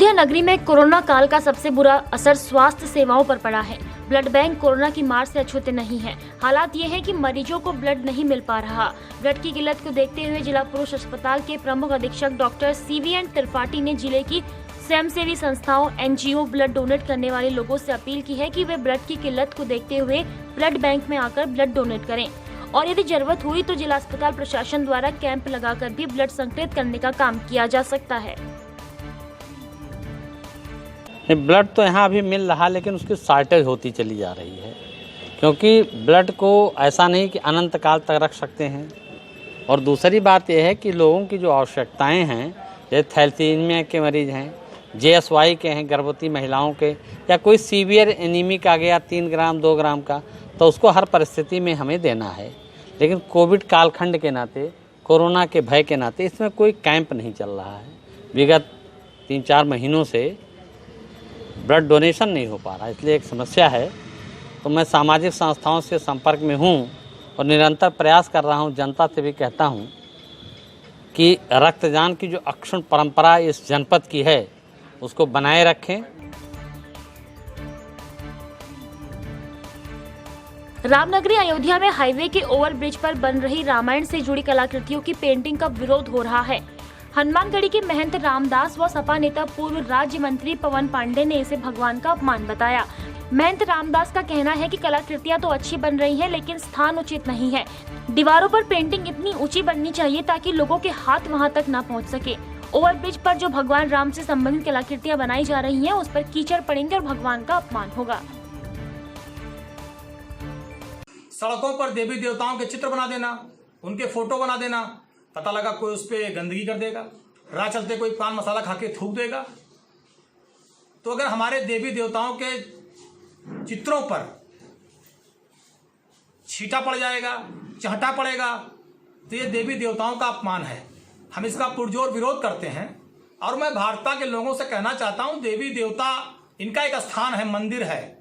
अयोध्या नगरी में कोरोना काल का सबसे बुरा असर स्वास्थ्य सेवाओं पर पड़ा है। ब्लड बैंक कोरोना की मार से अछूते नहीं है। हालात ये है कि मरीजों को ब्लड नहीं मिल पा रहा। ब्लड की किल्लत को देखते हुए जिला पुरुष अस्पताल के प्रमुख अधीक्षक डॉक्टर CVN त्रिपाठी ने जिले की स्वयंसेवी संस्थाओं NGO ब्लड डोनेट करने वाले लोगों से अपील की है कि वे ब्लड की किल्लत को देखते हुए ब्लड बैंक में आकर ब्लड डोनेट करें और यदि जरूरत हुई तो जिला अस्पताल प्रशासन द्वारा कैंप लगाकर भी ब्लड संकलित करने का काम किया जा सकता है। ब्लड तो यहाँ अभी मिल रहा, लेकिन उसकी शॉर्टेज होती चली जा रही है, क्योंकि ब्लड को ऐसा नहीं कि अनंत काल तक रख सकते हैं। और दूसरी बात यह है कि लोगों की जो आवश्यकताएं हैं, जैसे थैलेसीमिया के मरीज हैं, JSY के हैं, गर्भवती महिलाओं के, या कोई सीवियर एनीमिक आ गया 3 ग्राम 2 ग्राम का, तो उसको हर परिस्थिति में हमें देना है। लेकिन कोविड कालखंड के नाते, कोरोना के भय के नाते इसमें कोई कैंप नहीं चल रहा है। विगत 3-4 महीनों से ब्लड डोनेशन नहीं हो पा रहा, इसलिए एक समस्या है। तो मैं सामाजिक संस्थाओं से संपर्क में हूँ और निरंतर प्रयास कर रहा हूँ। जनता से भी कहता हूँ कि रक्तदान की जो अक्षुण्ण परंपरा इस जनपद की है, उसको बनाए रखें। रामनगरी अयोध्या में हाईवे के ओवरब्रिज पर बन रही रामायण से जुड़ी कलाकृतियों की पेंटिंग का विरोध हो रहा है। हनुमानगढ़ी के महंत रामदास व सपा नेता पूर्व राज्य मंत्री पवन पांडे ने इसे भगवान का अपमान बताया। महंत रामदास का कहना है कि कलाकृतियां तो अच्छी बन रही हैं, लेकिन स्थान उचित नहीं है। दीवारों पर पेंटिंग इतनी ऊंची बननी चाहिए ताकि लोगों के हाथ वहां तक न पहुंच सके। ओवरब्रिज पर जो भगवान राम से संबंधित कलाकृतियां बनाई जा रही हैं, उस पर कीचड़ पड़ेंगे और भगवान का अपमान होगा। सड़कों पर देवी देवताओं के चित्र बना देना, उनके फोटो बना देना, पता लगा कोई उस पर गंदगी कर देगा, राह चलते कोई पान मसाला खा के थूक देगा। तो अगर हमारे देवी देवताओं के चित्रों पर छींटा पड़ जाएगा, चहटा पड़ेगा, तो ये देवी देवताओं का अपमान है। हम इसका पुरजोर विरोध करते हैं। और मैं भारत के लोगों से कहना चाहता हूं, देवी देवता इनका एक स्थान है, मंदिर है,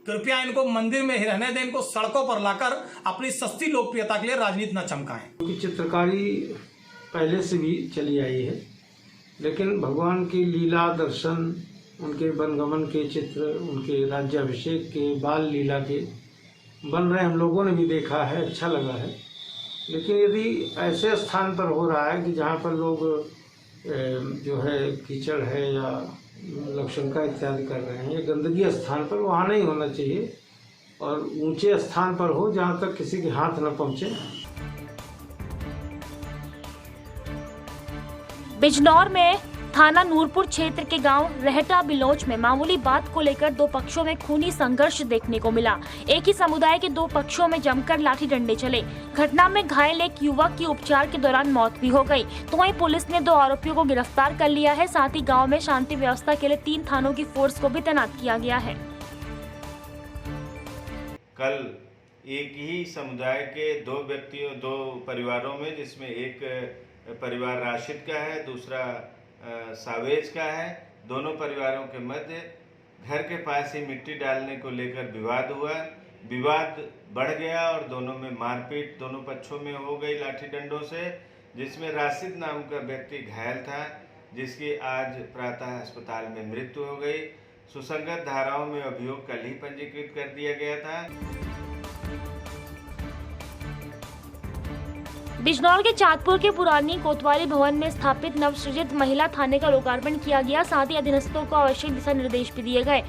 कृपया इनको मंदिर में ही रहने दें। इनको सड़कों पर लाकर अपनी सस्ती लोकप्रियता के लिए राजनीति न चमकाएं। क्योंकि चित्रकारी पहले से भी चली आई है, लेकिन भगवान की लीला दर्शन, उनके वनगमन के चित्र, उनके राज्याभिषेक के, बाल लीला के बन रहे हम लोगों ने भी देखा है, अच्छा लगा है। लेकिन यदि ऐसे स्थान पर हो रहा है कि जहाँ पर लोग जो है कीचड़ है या लक्षणका इत्यादि कर रहे हैं, ये गंदगी स्थान पर, वहाँ नहीं होना चाहिए और ऊंचे स्थान पर हो जहाँ तक किसी के हाथ न पहुँचे। बिजनौर में थाना नूरपुर क्षेत्र के गांव रहटा बिलोच में मामूली बात को लेकर 2 पक्षों में खूनी संघर्ष देखने को मिला। एक ही समुदाय के 2 पक्षों में जमकर लाठी डंडे चले। घटना में घायल एक युवक की उपचार के दौरान मौत भी हो गई। तो वहीं पुलिस ने 2 आरोपियों को गिरफ्तार कर लिया है। साथ ही गाँव में शांति व्यवस्था के लिए 3 थानों की फोर्स को भी तैनात किया गया है। कल एक ही समुदाय के 2 परिवारों में, जिसमें एक परिवार राशिद का है, दूसरा सावेज का है, दोनों परिवारों के मध्य घर के पास ही मिट्टी डालने को लेकर विवाद हुआ। विवाद बढ़ गया और दोनों में मारपीट दोनों पक्षों में हो गई लाठी डंडों से, जिसमें राशिद नाम का व्यक्ति घायल था, जिसकी आज प्रातः अस्पताल में मृत्यु हो गई। सुसंगत धाराओं में अभियोग कल ही पंजीकृत कर दिया गया था। बिजनौर के चांदपुर के पुरानी कोतवाली भवन में स्थापित नवसृजित महिला थाने का लोकार्पण किया गया। साथ ही अधीनस्थों को आवश्यक दिशा निर्देश भी दिए गए।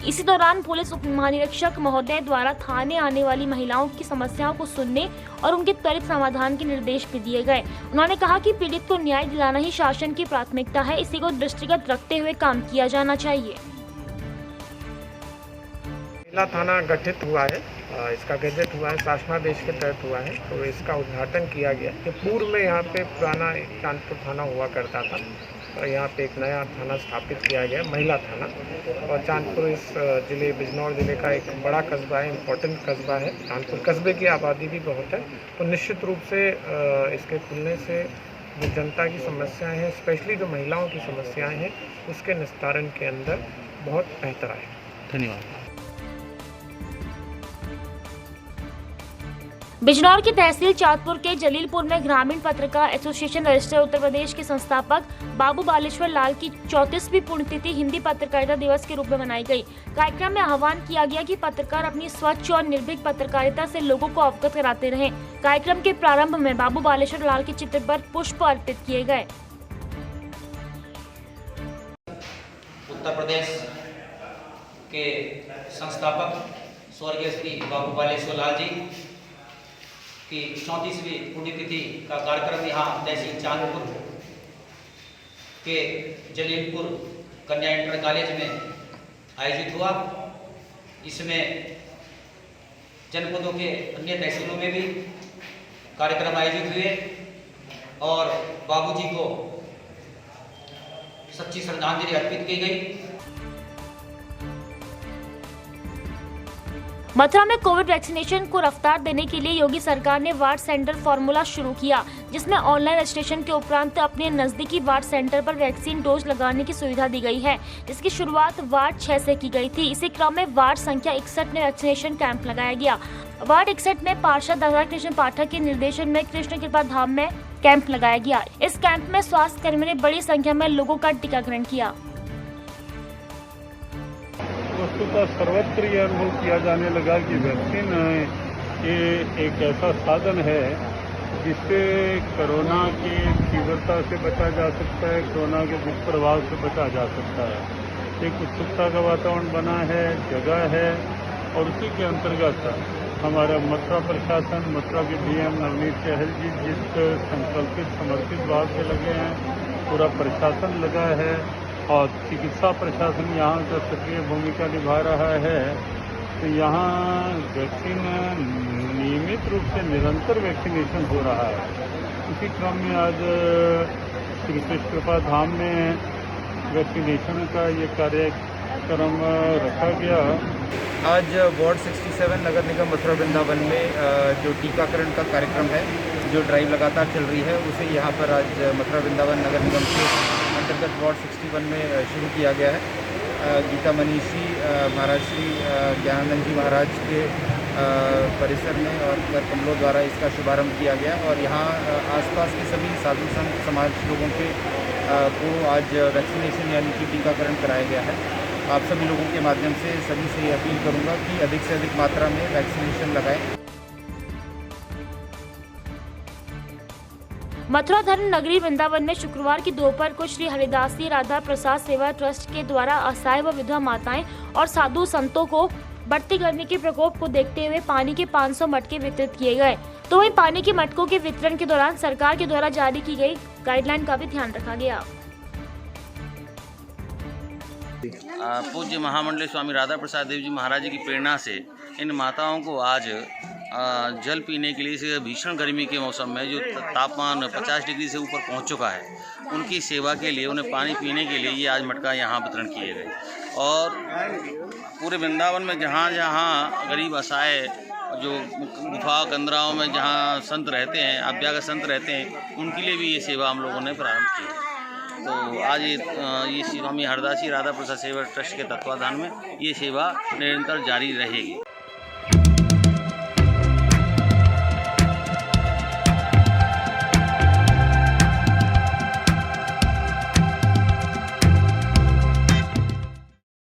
इसी दौरान पुलिस उप महानिरीक्षक महोदय द्वारा थाने आने वाली महिलाओं की समस्याओं को सुनने और उनके त्वरित समाधान के निर्देश भी दिए गए। उन्होंने कहा कि पीड़ित को न्याय दिलाना ही शासन की प्राथमिकता है। इसी को दृष्टिगत रखते हुए काम किया जाना चाहिए। महिला थाना गठित हुआ है, इसका गजट हुआ है, शासनादेश के तहत हुआ है। तो इसका उद्घाटन किया गया कि पूर्व में यहाँ पे पुराना चांदपुर थाना हुआ करता था और यहाँ पे एक नया थाना स्थापित किया गया, महिला थाना। और चांदपुर इस जिले, बिजनौर जिले का एक बड़ा कस्बा है, इम्पोर्टेंट कस्बा है। चांदपुर कस्बे की आबादी भी बहुत है, तो निश्चित रूप से इसके खुलने से जो जनता की समस्याएँ हैं, स्पेशली जो महिलाओं की समस्याएँ हैं, उसके निस्तारण के अंदर बहुत बेहतर आए। धन्यवाद। बिजनौर की तहसील चाँदपुर के जलीलपुर में ग्रामीण पत्रकार एसोसिएशन रजिस्टर उत्तर प्रदेश के संस्थापक बाबू बालेश्वर लाल की 34वीं पुण्यतिथि हिंदी पत्रकारिता दिवस के रूप में मनाई गई। कार्यक्रम में आह्वान किया गया कि पत्रकार अपनी स्वच्छ और निर्भीक पत्रकारिता से लोगों को अवगत कराते रहें। कार्यक्रम के प्रारंभ में बाबू बालेश्वर लाल के चित्र पर पुष्प अर्पित किए गए। उत्तर प्रदेश के संस्थापक स्वर्गीय श्री बाबू बालेश्वर लाल जी की 34वीं पुण्यतिथि का कार्यक्रम यहाँ तहसील चाँदपुर के जलीलपुर कन्या इंटर कॉलेज में आयोजित हुआ। इसमें जनपदों के अन्य तहसीलों में भी कार्यक्रम आयोजित हुए और बाबूजी को सच्ची श्रद्धांजलि अर्पित की गई। मथुरा में कोविड वैक्सीनेशन को रफ्तार देने के लिए योगी सरकार ने वार्ड सेंटर फॉर्मूला शुरू किया, जिसमें ऑनलाइन रजिस्ट्रेशन के उपरांत अपने नजदीकी वार्ड सेंटर पर वैक्सीन डोज लगाने की सुविधा दी गई है। इसकी शुरुआत वार्ड 6 से की गई थी। इसी क्रम में वार्ड संख्या 61 में वैक्सीनेशन कैंप लगाया गया। वार्ड 61 में पार्षद राधा कृष्ण पाठक के निर्देशन में कृष्ण कृपा धाम में कैंप लगाया गया। इस कैंप में स्वास्थ्य कर्मियों ने बड़ी संख्या में लोगों का टीकाकरण किया। वस्तुतः सर्वत्र यह अनुभव किया जाने लगा कि वैक्सीन ये एक ऐसा साधन है जिससे कोरोना की तीव्रता से बचा जा सकता है, कोरोना के दुष्प्रभाव से बचा जा सकता है। एक उत्सुकता का वातावरण बना है, जगह है और उसी के अंतर्गत हमारा मथुरा प्रशासन, मथुरा के डीएम नवनीत सहल जी जिस संकल्पित समर्पित भाव से लगे हैं, पूरा प्रशासन लगा है और चिकित्सा प्रशासन यहाँ का सक्रिय भूमिका निभा रहा है। तो यहाँ वैक्सीन नियमित रूप से निरंतर वैक्सीनेशन हो रहा है। इसी क्रम में आज श्री कृष्ण कृपा धाम में वैक्सीनेशन का ये कार्यक्रम रखा गया। आज वार्ड 67 नगर निगम मथुरा वृंदावन में जो टीकाकरण का कार्यक्रम है, जो ड्राइव लगातार चल रही है, उसे यहाँ पर आज मथुरा वृंदावन नगर निगम के अंतर्गत वार्ड 61 में शुरू किया गया है। गीता मनीषी महाराज श्री ज्ञानानंद जी महाराज के परिसर में और कर कमलों द्वारा इसका शुभारंभ किया गया और यहाँ आसपास के सभी साधु संत समाज लोगों के को आज वैक्सीनेशन यानी कि टीकाकरण कराया गया है। आप सभी लोगों के माध्यम से सभी से अपील करूँगा कि अधिक से अधिक मात्रा में वैक्सीनेशन लगाएं। मथुरा धर्म नगरी वृंदावन में शुक्रवार की दोपहर को श्री हरिदासी राधा प्रसाद सेवा ट्रस्ट के द्वारा असहाय व विधवा माताएं और साधु संतों को बढ़ती गर्मी के प्रकोप को देखते हुए पानी के 500 मटके वितरित किए गए। तो वहीं पानी के मटकों के वितरण के दौरान सरकार के द्वारा जारी की गई गाइडलाइन का भी ध्यान रखा गया। पूज्य महामंडलेश्वर स्वामी राधा प्रसाद देव जी महाराज जी की प्रेरणा से इन माताओं को आज जल पीने के लिए इस भीषण गर्मी के मौसम में जो तापमान 50 डिग्री से ऊपर पहुंच चुका है, उनकी सेवा के लिए, उन्हें पानी पीने के लिए ये आज मटका यहाँ वितरण किए गए। और पूरे वृंदावन में जहाँ जहाँ गरीब असहाय जो गुफा कंदराओं में जहाँ संत रहते हैं, अभ्यागत संत रहते हैं, उनके लिए भी ये सेवा हम लोगों ने प्रारंभ की है। तो आज ये स्वामी हरदासी राधा प्रसाद सेवा ट्रस्ट के तत्वाधान में ये सेवा निरंतर जारी रहेगी।